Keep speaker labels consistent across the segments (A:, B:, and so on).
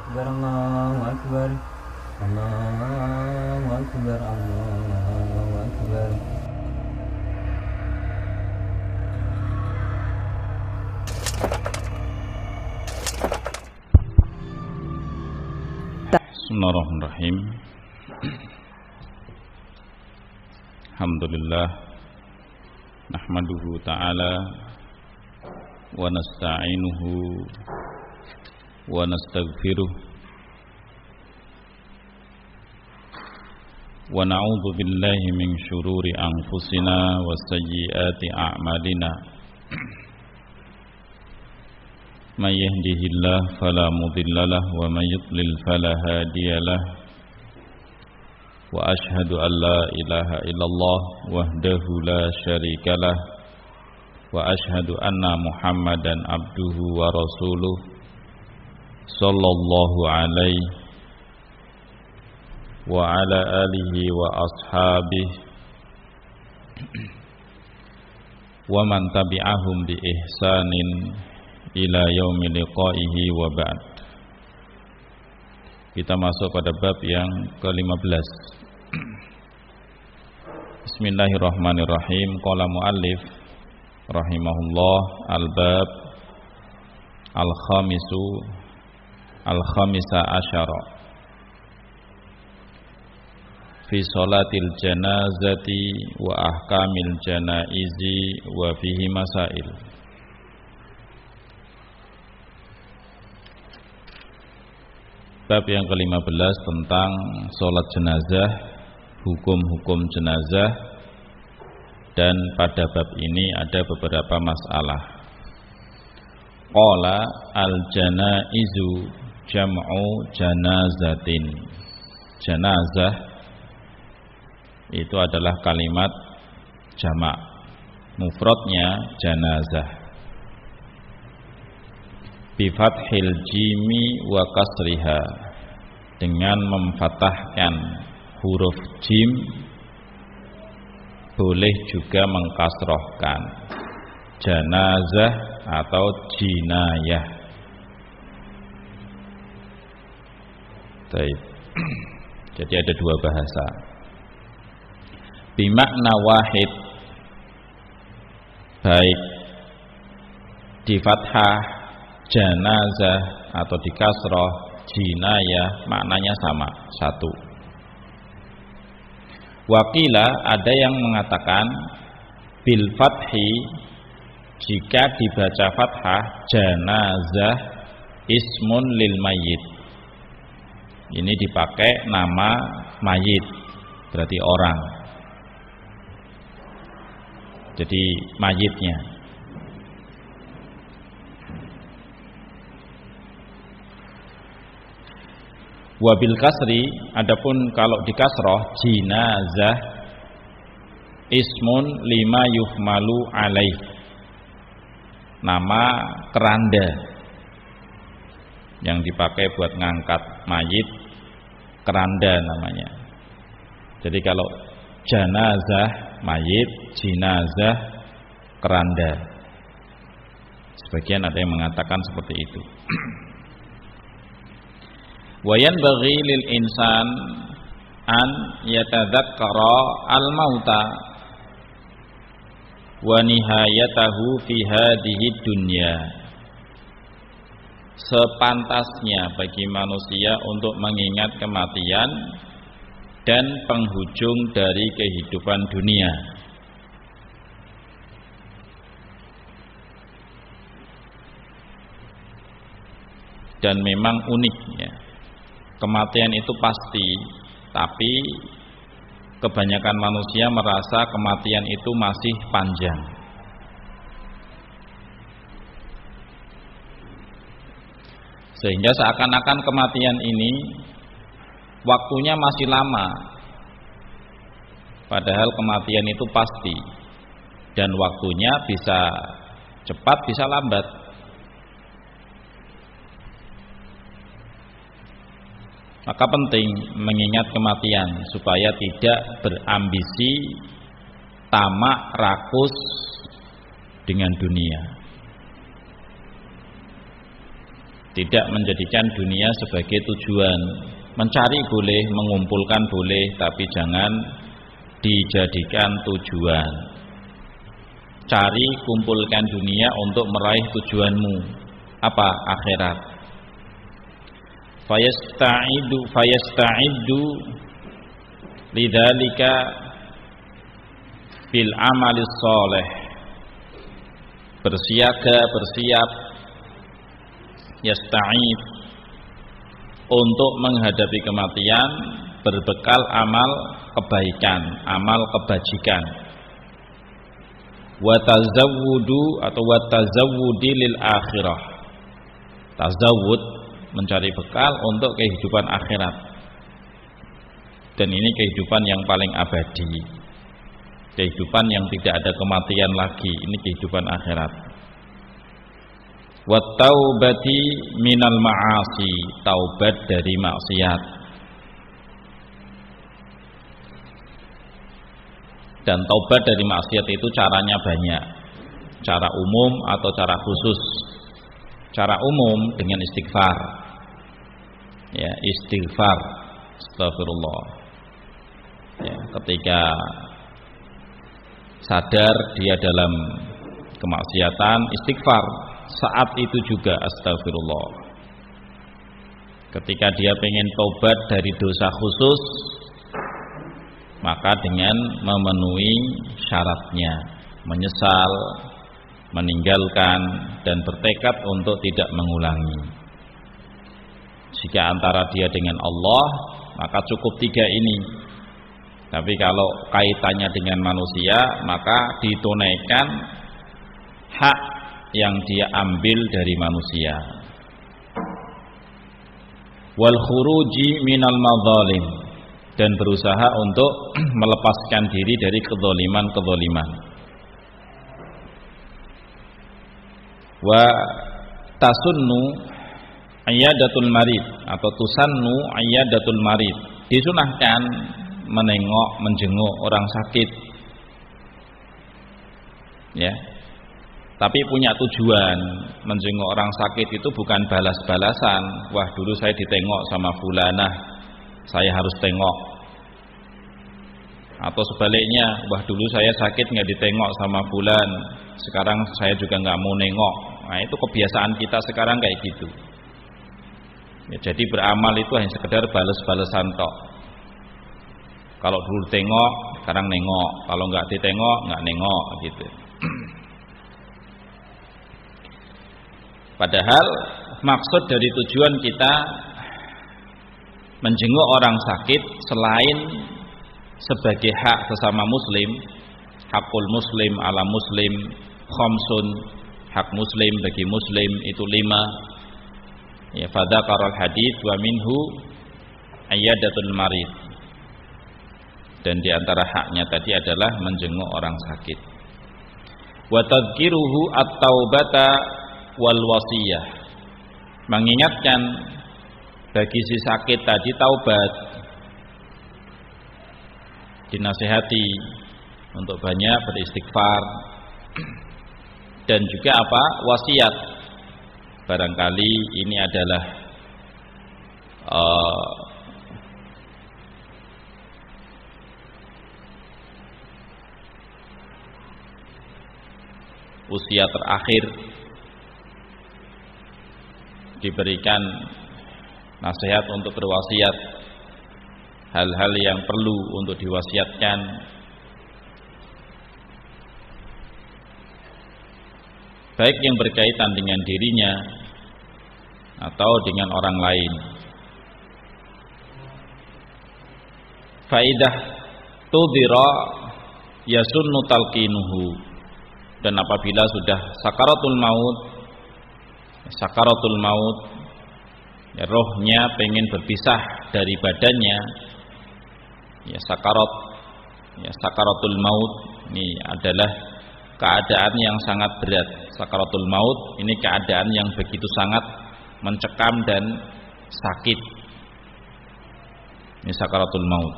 A: أكبر الله أكبر الله أكبر الله أكبر.
B: Bismillahirrahmanirrahim. Alhamdulillah nahmaduhu ta'ala wa nasta'inuhu wa nastaghfiruh wa na'udzu billahi min syururi anfusina wa sayyiati a'malina. Man yahdihillahu fala mudilla lahu wa man yudlil fala hadiya lahu. Wa ashhadu an la ilaha illallah wahdahu la syarika lah wa ashhadu anna Muhammadan abduhu wa rasuluh sallallahu alaihi wa ala alihi wa ashabihi wa man tabi'ahum bi ihsanin ila yaumi liqaihi wa ba'd. Kita masuk pada bab yang ke-15. Bismillahirrahmanirrahim. Qala muallif rahimahullah al-bab al-khamisa asyara fi sholatil janazati wa ahkamil janaizi wa fihi masail. Bab yang ke-15 tentang sholat jenazah, hukum-hukum jenazah, dan pada bab ini ada beberapa masalah. Qala al-janaizu jam'u janazatin. Janazah itu adalah kalimat jamak, mufradnya janazah. Bifathil jimi wa kasriha, dengan memfathahkan huruf jim, boleh juga mengkasrohkan janazah atau jinayah. Baik. Jadi ada dua bahasa. Bimakna wahid, baik di fathah janazah atau di kasroh jinayah, maknanya sama, satu. Wakila, ada yang mengatakan bil fathi, jika dibaca fathah janazah ismun lil mayyit, ini dipakai nama mayit, berarti orang, jadi mayitnya. Wabil kasri, adapun kalau di kasroh jinazah ismun lima yuhmalu alaih, nama keranda yang dipakai buat ngangkat mayit, keranda namanya. Jadi kalau janazah mayit, jinazah keranda. Sebagian ada yang mengatakan seperti itu. Wa yanbaghi lil insan an yatadzakkara al-mauta wa nihayatahu fi hadhihi dunya. Sepantasnya bagi manusia untuk mengingat kematian dan penghujung dari kehidupan dunia. Dan memang uniknya, kematian itu pasti, tapi kebanyakan manusia merasa kematian itu masih panjang. Sehingga seakan-akan kematian ini waktunya masih lama, padahal kematian itu pasti dan waktunya bisa cepat bisa lambat. Maka penting mengingat kematian supaya tidak berambisi tamak rakus dengan dunia. tidak menjadikan dunia sebagai tujuan. Mencari boleh, mengumpulkan boleh, tapi jangan dijadikan tujuan. Cari, kumpulkan dunia untuk meraih tujuanmu apa? Akhirat. Fayasta'iddu lidzalika fil amalis shalih. Bersiaga, bersiap, yasta'id, untuk menghadapi kematian berbekal amal kebaikan, amal kebajikan. Wa tazawwudu atau wa tazawwudi lil akhirah. Tazawwud, mencari bekal untuk kehidupan akhirat. Dan ini kehidupan yang paling abadi, kehidupan yang tidak ada kematian lagi. Ini kehidupan akhirat. Wa taubati minal ma'asi, taubat dari maksiat. Dan taubat dari maksiat itu caranya banyak, cara umum atau cara khusus. Cara umum dengan istighfar, ya, istighfar, astagfirullah, ya, ketika sadar dia dalam kemaksiatan, istighfar. Saat itu juga astagfirullah. Ketika dia pengen tobat dari dosa khusus, maka dengan memenuhi syaratnya, menyesal, meninggalkan, dan bertekad untuk tidak mengulangi. Jika antara dia dengan Allah, maka cukup 3 ini. Tapi kalau kaitannya dengan manusia, maka ditunaikan hak yang dia ambil dari manusia. Wal khuruji minal madzalim, dan berusaha untuk melepaskan diri dari kezaliman-kezaliman. Wa tasunnu ayyadatul marid atau tusannu ayyadatul marid, disunahkan menengok, menjenguk orang sakit, ya. Tapi punya tujuan. Menjenguk orang sakit itu bukan balas-balasan. Wah, dulu saya ditengok sama fulanah, saya harus tengok. Atau sebaliknya, wah dulu saya sakit nggak ditengok sama fulan, sekarang saya juga nggak mau nengok. Nah, itu kebiasaan kita sekarang kayak gitu. Ya, jadi beramal itu hanya sekedar balas-balasan tok. Kalau dulu tengok, sekarang nengok. Kalau nggak ditengok, nggak nengok, gitu. Padahal maksud dari tujuan kita menjenguk orang sakit selain sebagai hak sesama muslim, hakul muslim ala muslim khamsun, hak muslim bagi muslim itu 5. Ya, fadzakara hadits wa minhu ayyadatul marid. Dan di antara haknya tadi adalah menjenguk orang sakit. Wa tadhkiruhu at-taubata wal wasiyah, mengingatkan bagi si sakit tadi taubat, dinasihati untuk banyak beristighfar, dan juga apa? Wasiat. Barangkali ini adalah usia terakhir, diberikan nasihat untuk berwasiat, hal-hal yang perlu untuk diwasiatkan, baik yang berkaitan dengan dirinya atau dengan orang lain. Faidah tudhira yasunnu talqinuhu, dan apabila sudah sakaratul maut, ya, rohnya pengen berpisah dari badannya, ya, sakaratul maut ini adalah keadaan yang sangat berat. Sakaratul maut ini keadaan yang begitu sangat mencekam dan sakit. Ini sakaratul maut,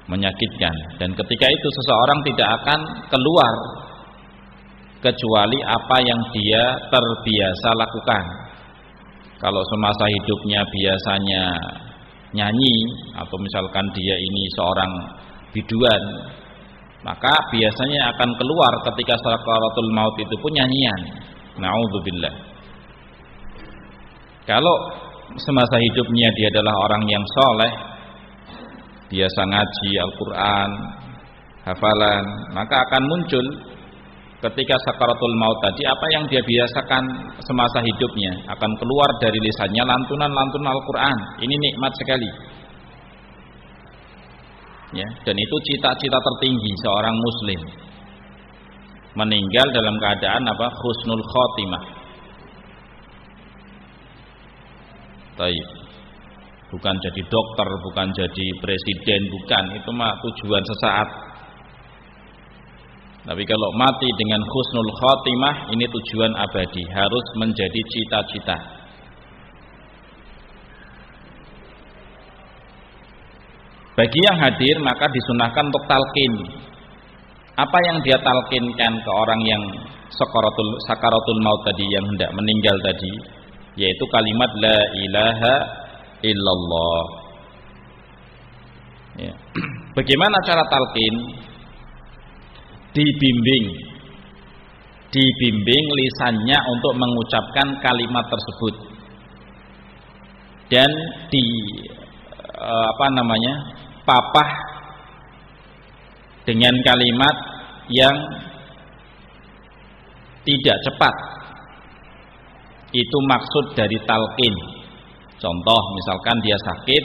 B: menyakitkan, dan ketika itu seseorang tidak akan keluar kecuali apa yang dia terbiasa lakukan. Kalau semasa hidupnya biasanya nyanyi, atau misalkan dia ini seorang biduan, maka biasanya akan keluar ketika sakaratul maut itu pun nyanyian. Na'udzubillah. Kalau semasa hidupnya dia adalah orang yang soleh, biasa ngaji Al-Quran, hafalan, maka akan muncul ketika sakaratul maut tadi apa yang dia biasakan semasa hidupnya, akan keluar dari lisannya lantunan-lantunan Al-Quran. Ini nikmat sekali ya, dan itu cita-cita tertinggi seorang muslim, meninggal dalam keadaan apa? Husnul khotimah. Baik, bukan jadi dokter, bukan jadi presiden, bukan, itu mah tujuan sesaat. Tapi kalau mati dengan husnul khotimah, ini tujuan abadi, harus menjadi cita-cita. Bagi yang hadir maka disunahkan untuk talqin. Apa yang dia talqinkan ke orang yang sakaratul maut tadi, yang hendak meninggal tadi, yaitu kalimat la ilaha illallah ya. Bagaimana cara talqin? Dibimbing lisannya untuk mengucapkan kalimat tersebut, dan papah dengan kalimat yang tidak cepat. Itu maksud dari talqin. Contoh, misalkan dia sakit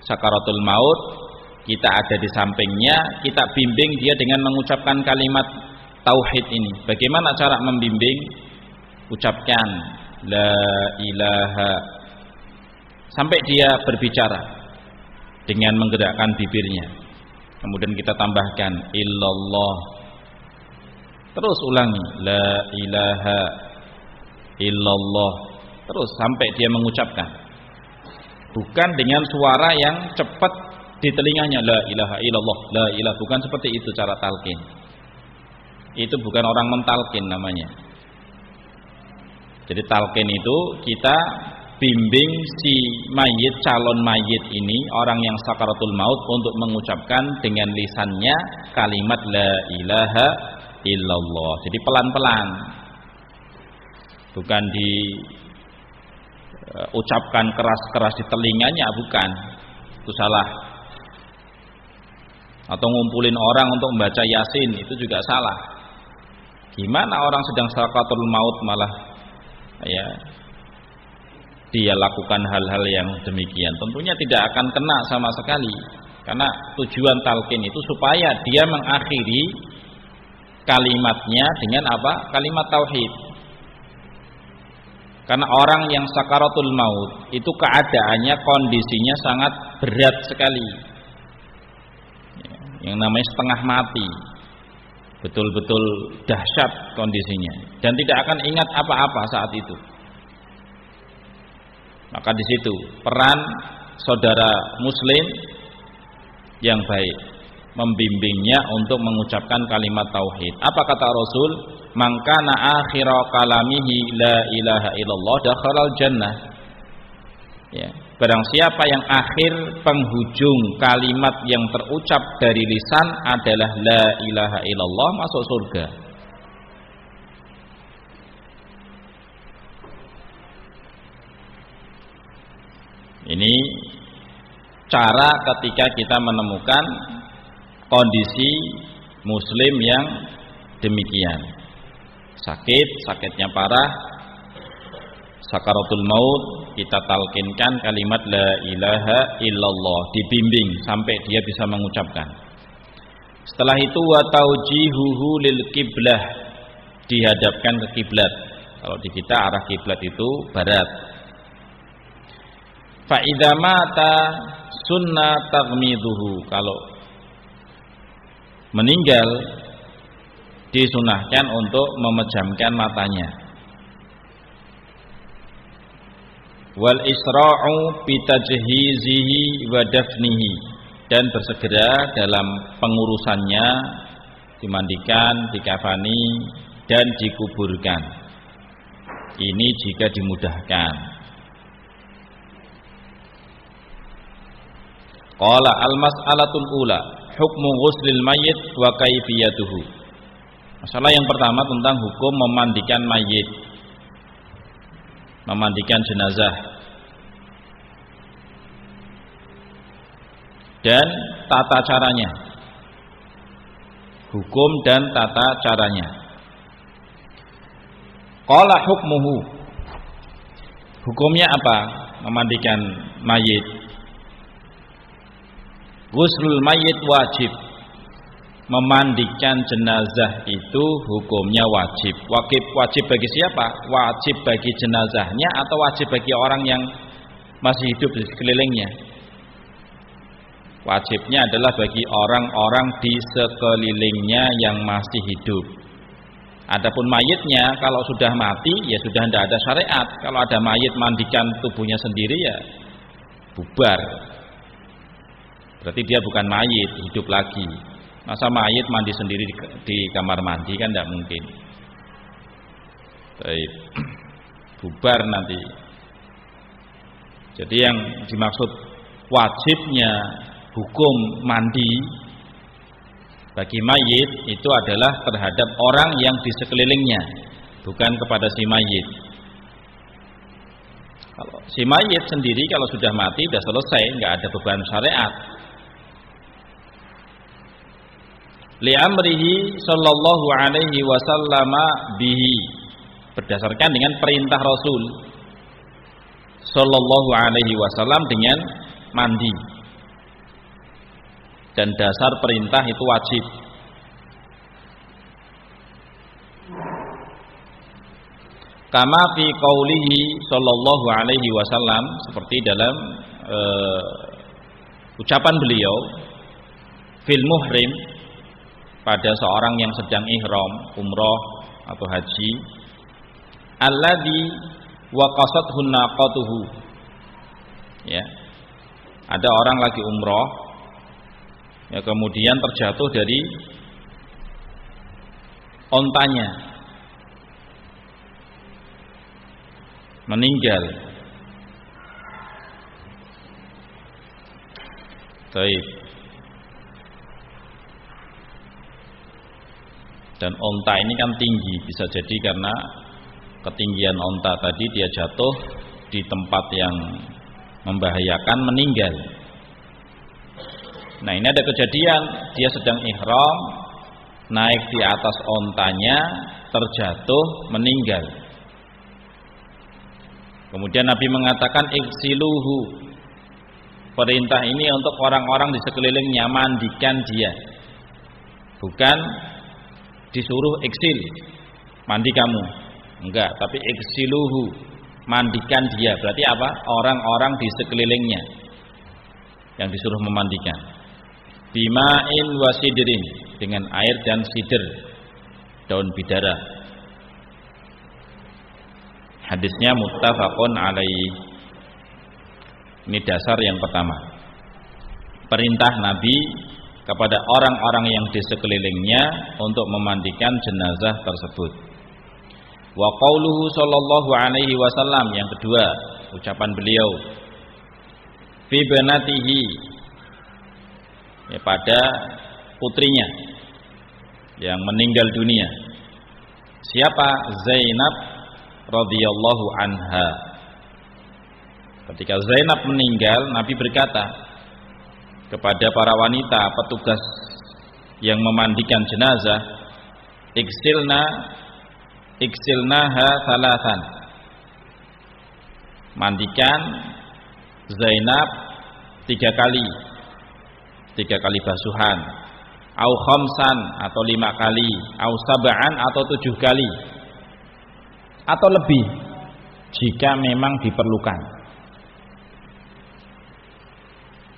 B: sakaratul maut, kita ada di sampingnya, kita bimbing dia dengan mengucapkan kalimat tauhid ini. Bagaimana cara membimbing? Ucapkan la ilaha sampai dia berbicara dengan menggerakkan bibirnya. Kemudian kita tambahkan illallah. Terus ulangi la ilaha illallah, terus sampai dia mengucapkan. Bukan dengan suara yang cepat di telinganya la ilaha illallah, la ilaha, bukan seperti itu cara talqin. Itu bukan orang mentalqin namanya. Jadi talqin itu kita bimbing si mayit, calon mayit ini, orang yang sakaratul maut, untuk mengucapkan dengan lisannya kalimat la ilaha illallah. Jadi pelan-pelan, bukan diucapkan keras-keras di telinganya, bukan. Itu salah. Atau ngumpulin orang untuk membaca Yasin, itu juga salah. Gimana orang sedang sakaratul maut malah ya dia lakukan hal-hal yang demikian? Tentunya tidak akan kena sama sekali. Karena tujuan talqin itu supaya dia mengakhiri kalimatnya dengan apa? Kalimat tauhid. Karena orang yang sakaratul maut itu keadaannya, kondisinya sangat berat sekali, yang namanya setengah mati, betul-betul dahsyat kondisinya, dan tidak akan ingat apa-apa saat itu. Maka di situ peran saudara muslim yang baik, membimbingnya untuk mengucapkan kalimat tauhid. Apa kata Rasul? Man kana akhira kalamihi la ilaha illallah dakhalal jannah. Ya, barang siapa yang akhir penghujung kalimat yang terucap dari lisan adalah la ilaha illallah, masuk surga. Ini cara ketika kita menemukan kondisi muslim yang demikian, sakitnya parah, sakaratul maut, kita talqinkan kalimat la ilaha illallah, dibimbing sampai dia bisa mengucapkan. Setelah itu wa taujihuhu lil qiblah, dihadapkan ke kiblat. Kalau di kita arah kiblat itu barat. Fa idza mata sunnah taghmiduhu, kalau meninggal disunahkan untuk memejamkan matanya. Wal isra'u bitajhizihi wa dafnihi, dan bersegera dalam pengurusannya, dimandikan, dikafani, dan dikuburkan. Ini jika dimudahkan. Qala al-mas'alatul ula hukmu ghuslil mayyit wa kaifiyatuhu. Masalah yang pertama tentang hukum memandikan mayit, memandikan jenazah, dan tata caranya. Hukum dan tata caranya. Qala hukmuhu. Hukumnya apa? Memandikan mayit. Ghuslul mayit wajib. Memandikan jenazah itu hukumnya wajib. Wajib bagi siapa? Wajib bagi jenazahnya atau wajib bagi orang yang masih hidup di sekelilingnya? Wajibnya adalah bagi orang-orang di sekelilingnya yang masih hidup. Adapun mayitnya kalau sudah mati ya sudah tidak ada syariat. Kalau ada mayit mandikan tubuhnya sendiri ya bubar. Berarti dia bukan mayit, hidup lagi. Masa mayit mandi sendiri di kamar mandi kan tidak mungkin. Baik. Bubar nanti. Jadi yang dimaksud wajibnya hukum mandi bagi mayit itu adalah terhadap orang yang di sekelilingnya, bukan kepada si mayit. Kalau si mayit sendiri kalau sudah mati sudah selesai, nggak ada beban syariat. Li'amrihi sallallahu alaihi wasallam bihi, berdasarkan dengan perintah Rasul sallallahu alaihi wasallam dengan mandi. Dan dasar perintah itu wajib. Kama fi qaulihi sallallahu alaihi wasallam, seperti dalam ucapan beliau fil muhrim, pada seorang yang sedang ihram umrah atau haji, alladzi waqasathu naqatuhu. Ya. Ada orang lagi umrah, ya, kemudian terjatuh dari ontanya, meninggal. Baik. Dan onta ini kan tinggi, bisa jadi karena ketinggian onta tadi dia jatuh di tempat yang membahayakan, meninggal. Nah, ini ada kejadian, dia sedang ihram, naik di atas ontanya, terjatuh, meninggal. Kemudian Nabi mengatakan iksiluhu. Perintah ini untuk orang-orang di sekelilingnya, mandikan dia. Bukan disuruh iksil, mandi kamu. Enggak, tapi iksiluhu, mandikan dia. Berarti apa? Orang-orang di sekelilingnya yang disuruh memandikan. Bima'in wasidrin, dengan air dan sidr, daun bidara. Hadisnya muttafaqun alaihi. Ini dasar yang pertama. Perintah Nabi kepada orang-orang yang di sekelilingnya untuk memandikan jenazah tersebut. Wa qauluhu sallallahu alaihi wasallam, yang kedua, ucapan beliau fi banatihi, ya, pada putrinya yang meninggal dunia. Siapa? Zainab radhiyallahu anha. Ketika Zainab meninggal, Nabi berkata kepada para wanita petugas yang memandikan jenazah, iksilnaha salatan, mandikan Zainab 3 kali, 3 kali basuhan, au khamsan atau 5 kali, au sab'an atau 7 kali, atau lebih jika memang diperlukan.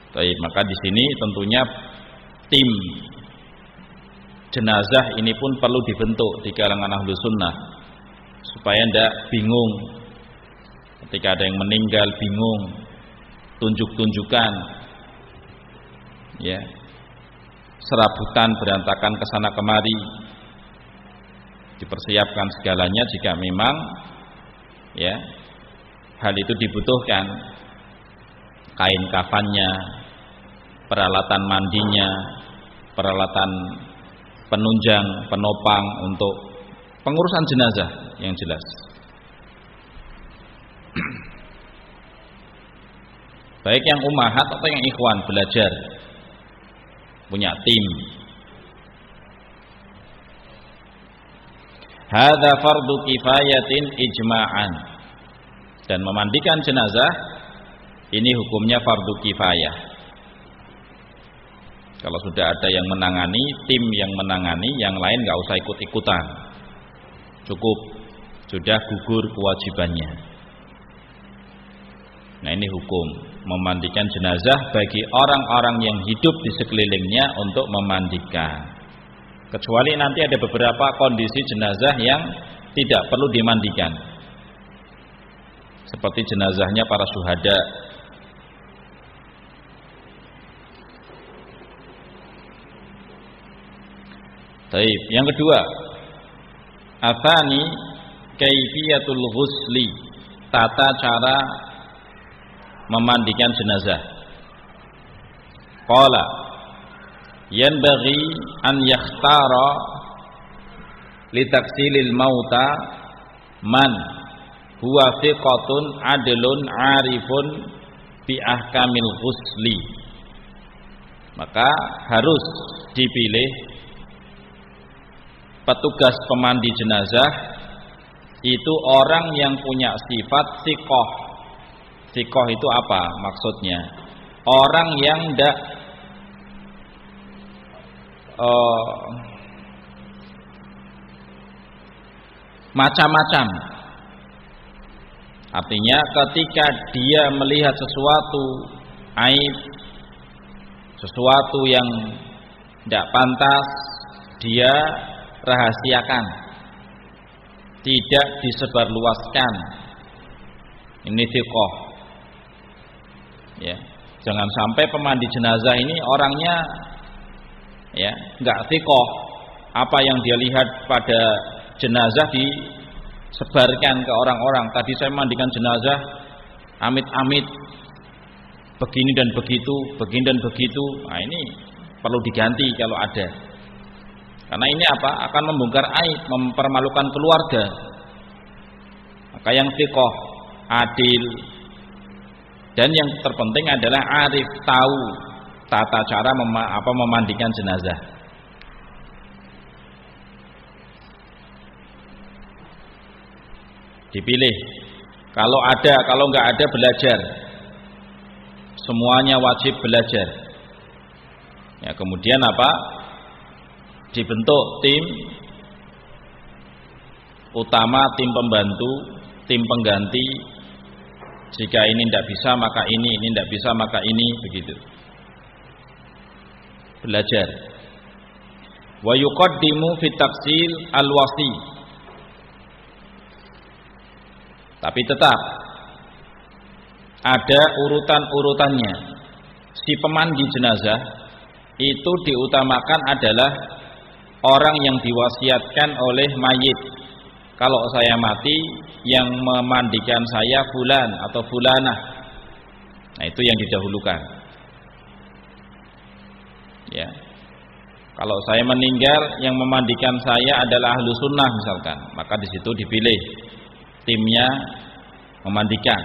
B: Baik, maka di sini tentunya tim jenazah ini pun perlu dibentuk di kalangan ahlu sunnah supaya tidak bingung ketika ada yang meninggal, bingung, tunjuk-tunjukkan, ya, serabutan berantakan kesana kemari. dipersiapkan segalanya jika memang ya hal itu dibutuhkan, kain kafannya, peralatan mandinya, peralatan penunjang, penopang untuk pengurusan jenazah yang jelas. Baik yang ummahat atau yang ikhwan belajar, punya tim. Hadza fardu kifayatin ijma'an. Dan memandikan jenazah ini hukumnya fardu kifayah. Kalau sudah ada yang menangani, tim yang menangani, yang lain nggak usah ikut-ikutan. Cukup sudah gugur kewajibannya. Nah, ini hukum memandikan jenazah bagi orang-orang yang hidup di sekelilingnya untuk memandikan. Kecuali nanti ada beberapa kondisi jenazah yang tidak perlu dimandikan. Seperti jenazahnya para syuhada. Baik, yang kedua, atsani kaifiyatul ghusli, tata cara memandikan jenazah. Qala yanbaghi an yakhtara litaksilil mauta man huwa thiqatun adlun arifun bi ahkamil ghusli. Maka harus dipilih petugas pemandi jenazah itu orang yang punya sifat thiqah. Thiqah itu apa maksudnya? Orang yang tidak macam-macam. Artinya ketika dia melihat sesuatu aib, sesuatu yang tidak pantas, dia rahasiakan, tidak disebarluaskan. Ini thiqah. Ya, jangan sampai pemandi jenazah ini orangnya ya enggak thiqah. Apa yang dia lihat pada jenazah disebarkan ke orang-orang. Tadi saya mandikan jenazah, amit-amit begini dan begitu, begini dan begitu. Nah, ini perlu diganti kalau ada. Karena ini apa? Akan membongkar aib, mempermalukan keluarga. Maka yang thiqah, adil, dan yang terpenting adalah arif, tahu tata cara memandikan jenazah. Dipilih. Kalau ada, kalau nggak ada belajar. Semuanya wajib belajar. Ya, kemudian apa? Dibentuk tim utama, tim pembantu, tim pengganti. Jika ini tidak bisa maka ini tidak bisa maka ini, begitu. Belajar. Wa yuqaddimu fi tafsil al-wasi. Tapi tetap ada urutan-urutannya. Si pemandi jenazah itu diutamakan adalah orang yang diwasiatkan oleh mayit. Kalau saya mati, yang memandikan saya fulan atau fulanah. Nah, itu yang didahulukan. Ya. Kalau saya meninggal, yang memandikan saya adalah ahlu sunnah misalkan, maka di situ dipilih timnya memandikan.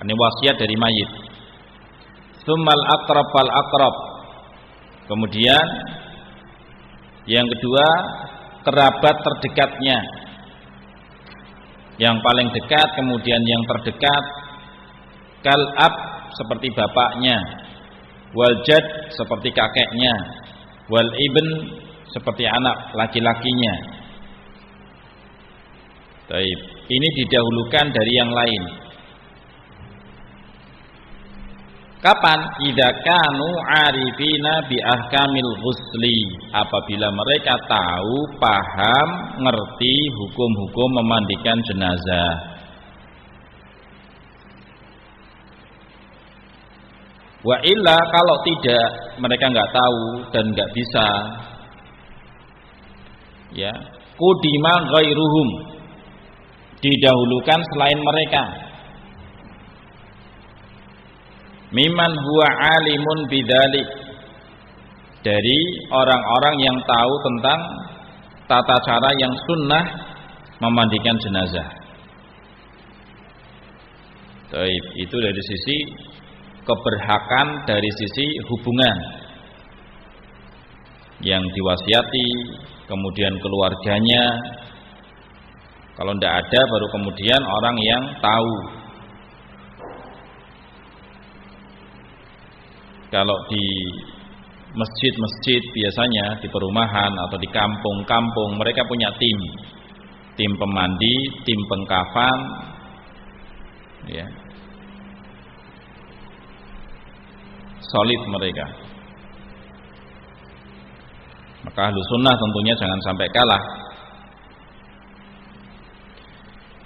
B: Ini wasiat dari mayit. Tsummal aqrab fal aqrab. Kemudian yang kedua, kerabat terdekatnya. Yang paling dekat, kemudian yang terdekat. Kal ab seperti bapaknya, wal jad seperti kakeknya, wal ibn seperti anak laki-lakinya. Baik, ini didahulukan dari yang lain. Kapan? Idza kanu arifina bi ahkamil ghusli, apabila mereka tahu, paham, ngerti hukum-hukum memandikan jenazah. Wa illa, kalau tidak, mereka enggak tahu dan enggak bisa, ya, qudima ghairuhum, didahulukan selain mereka, mimman huwa alimun bidzalik, dari orang-orang yang tahu tentang tata cara yang sunnah memandikan jenazah. Baik, itu dari sisi keberhakan, dari sisi hubungan yang diwasiati, kemudian keluarganya. Kalau tidak ada, baru kemudian orang yang tahu. Kalau di masjid-masjid biasanya, di perumahan atau di kampung-kampung, mereka punya tim pemandi, tim pengkafan, ya, solid mereka. Maka ahlu sunnah tentunya jangan sampai kalah.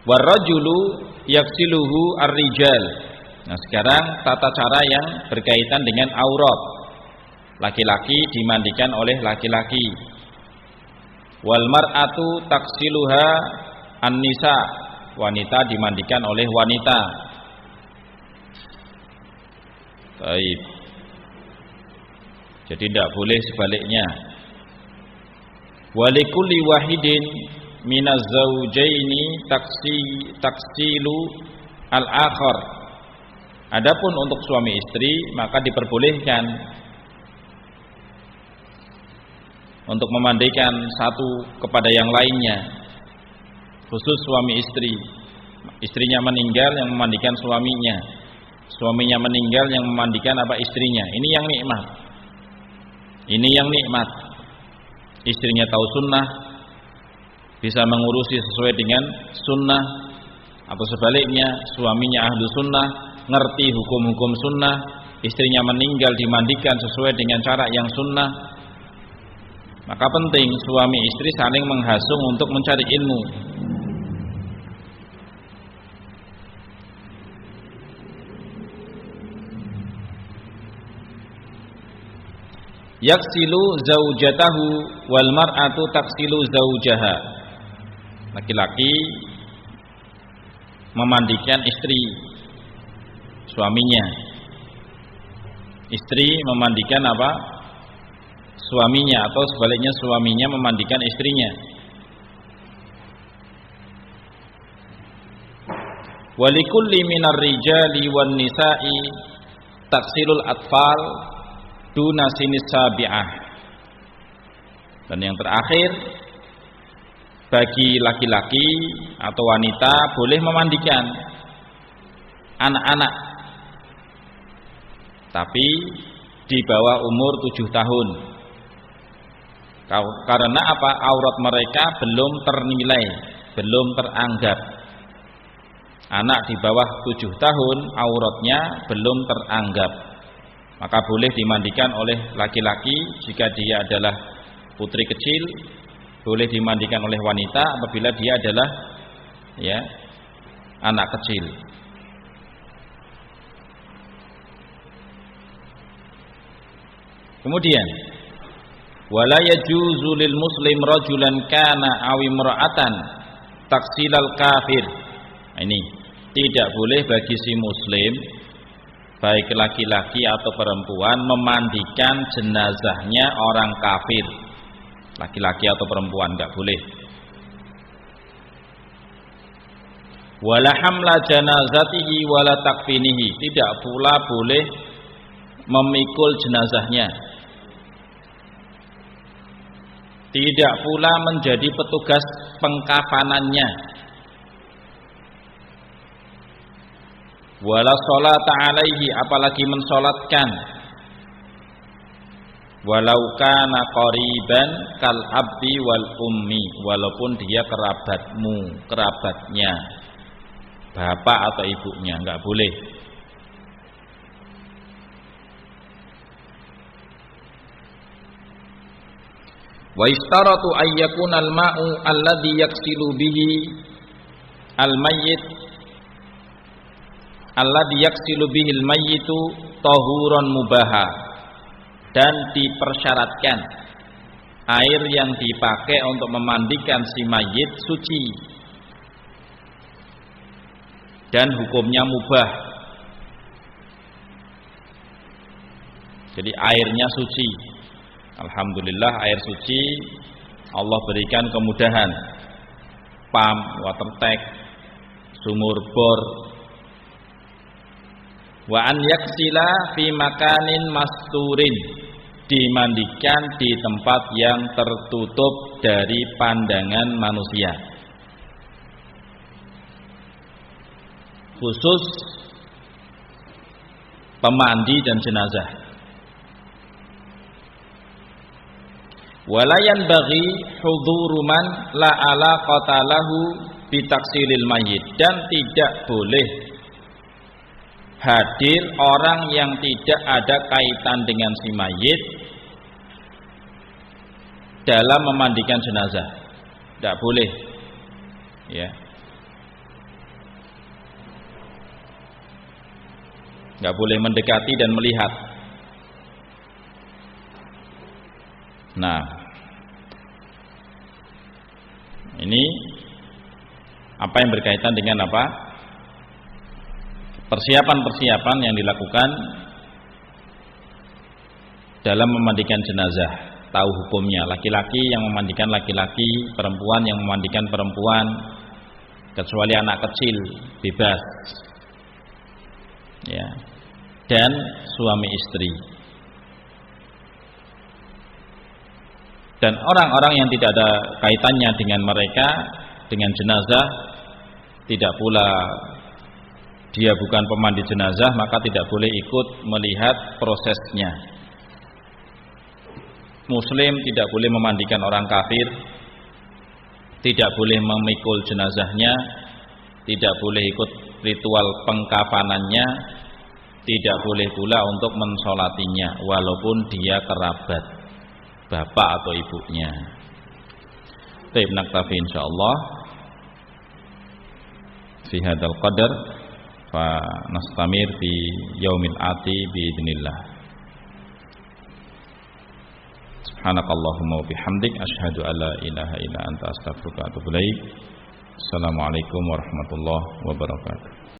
B: Warrajulu yaksiluhu ar-rijal. Nah, sekarang tata cara yang berkaitan dengan aurat. Laki-laki dimandikan oleh laki-laki. Wal mar'atu taksiluha an-nisa. Wanita dimandikan oleh wanita. Baik. Jadi tidak boleh sebaliknya. Walikulli wahidin minaz zaujaini taksilu al-akhar. Adapun untuk suami istri maka diperbolehkan untuk memandikan satu kepada yang lainnya. Khusus suami istri, istrinya meninggal yang memandikan suaminya, suaminya meninggal yang memandikan istrinya. Ini yang nikmat. Ini yang nikmat. Istrinya tahu sunnah, bisa mengurusi sesuai dengan sunnah, atau sebaliknya suaminya ahlu sunnah, ngerti hukum-hukum sunnah, istrinya meninggal dimandikan sesuai dengan cara yang sunnah. Maka penting suami istri saling menghasung untuk mencari ilmu. Yaksilu zaujatahu wal mar'atu taksilu zaujaha. Laki-laki memandikan istri suaminya. Istri memandikan suaminya, atau sebaliknya suaminya memandikan istrinya. Walikulli minar rijali wan nisa'i taksilul atfal duna sinis sabi'ah. Dan yang terakhir, bagi laki-laki atau wanita boleh memandikan anak-anak, tapi di bawah umur 7 tahun. Karena aurat mereka belum ternilai, belum teranggap. Anak di bawah 7 tahun auratnya belum teranggap, maka boleh dimandikan oleh laki-laki jika dia adalah putri kecil, boleh dimandikan oleh wanita apabila dia adalah anak kecil. Kemudian wala yajuzu lil muslim rajulan kana aw imra'atan taksilal kafir. Ini tidak boleh bagi si muslim, baik laki-laki atau perempuan, memandikan jenazahnya orang kafir. Laki-laki atau perempuan enggak boleh. Wala hamla janazatihi wala takfinihi, tidak pula boleh memikul jenazahnya. Tidak pula menjadi petugas pengkafanannya. Wala sholata alaihi, apalagi mensolatkan. Walau kana qariban kal abdi wal ummi, walaupun dia kerabatnya, bapak atau ibunya, enggak boleh. Wa istaratu ayyakuna al-ma'u alladhi yaksilu bihi al-mayyit alladhi yaksilu bihi al-mayyitu tahuran mubaha, dan dipersyaratkan air yang dipakai untuk memandikan si mayit suci dan hukumnya mubah. Jadi airnya suci. Alhamdulillah air suci Allah berikan kemudahan. Pump, water tank, sumur bor. Wa an yaksila fi makanin masturin, dimandikan di tempat yang tertutup dari pandangan manusia. Khusus pemandi dan jenazah. Walayan bagi huduru man la alaqata lahu bitaksilil mayyit, dan tidak boleh hadir orang yang tidak ada kaitan dengan si mayit dalam memandikan jenazah. Tidak boleh, ya. Tidak boleh mendekati dan melihat. Nah, ini apa yang berkaitan dengan apa? Persiapan-persiapan yang dilakukan dalam memandikan jenazah. Tahu hukumnya, laki-laki yang memandikan laki-laki, perempuan yang memandikan perempuan, kecuali anak kecil bebas, ya, dan suami istri. Dan orang-orang yang tidak ada kaitannya dengan mereka, dengan jenazah, tidak pula dia bukan pemandi jenazah, maka tidak boleh ikut melihat prosesnya. Muslim tidak boleh memandikan orang kafir, tidak boleh memikul jenazahnya, tidak boleh ikut ritual pengkafanannya, tidak boleh pula untuk mensolatinya walaupun dia kerabat, bapak atau ibunya. Baik, naktafi insyaallah fi hadzal qadar fa nastamir fi yaumil ati biidznillah. Subhanakallahumma wa bihamdik asyhadu an la ilaha illa anta astaghfiruka wa atubu ilaik. Assalamualaikum warahmatullahi wabarakatuh.